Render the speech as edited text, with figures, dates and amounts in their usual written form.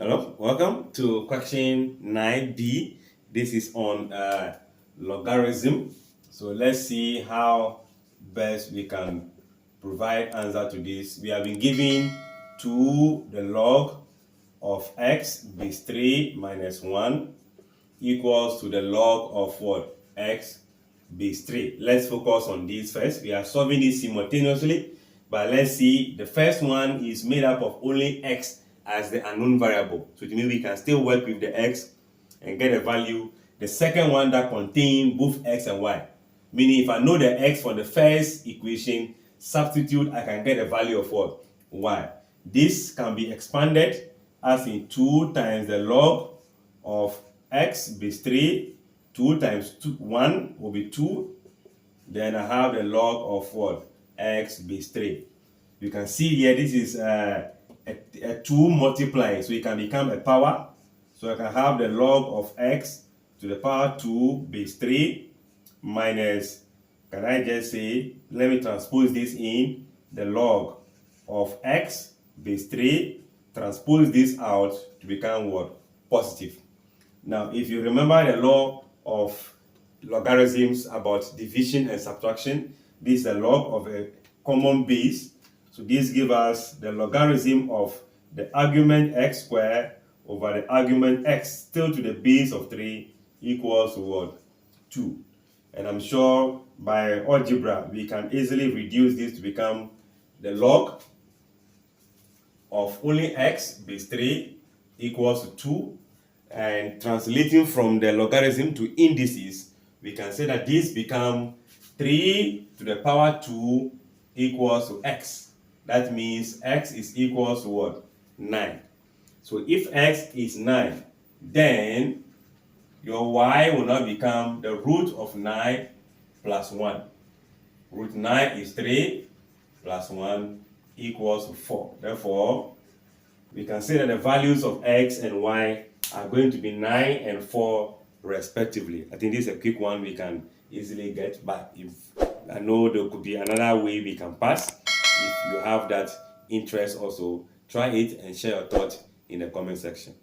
Hello, welcome to question 9b. This is on logarithm. So let's see how best we can provide answer to this. We have been given 2 the log of x base 3 minus 1 equals to the log of what? X base 3. Let's focus on this first. We are solving this simultaneously, but let's see. The first one is made up of only x as the unknown variable. So it means we can still work with the x and get a value. The second one that contains both x and y. Meaning if I know the x for the first equation, substitute, I can get a value of what? Y. This can be expanded as in 2 times the log of x base 3. 2 times 1 will be 2. Then I have the log of what? X base 3. You can see here this is a 2 multiplying, so it can become a power. So I can have the log of x to the power 2 base 3 minus, can I just say, let me transpose this in, the log of x base 3, transpose this out to become what? Positive. Now, if you remember the law of logarithms about division and subtraction, this is the log of a common base. So this gives us the logarithm of the argument x squared over the argument x still to the base of 3 equals to what? 2. And I'm sure by algebra we can easily reduce this to become the log of only x base 3 equals to 2. And translating from the logarithm to indices, we can say that this becomes 3 to the power 2 equals to x. That means x is equals to what? 9. So if x is 9, then your y will now become the root of 9 plus 1. Root 9 is 3 plus 1 equals to 4. Therefore, we can say that the values of x and y are going to be 9 and 4 respectively. I think this is a quick one we can easily get, but if I know there could be another way we can pass. If you have that interest also, try it and share your thoughts in the comment section.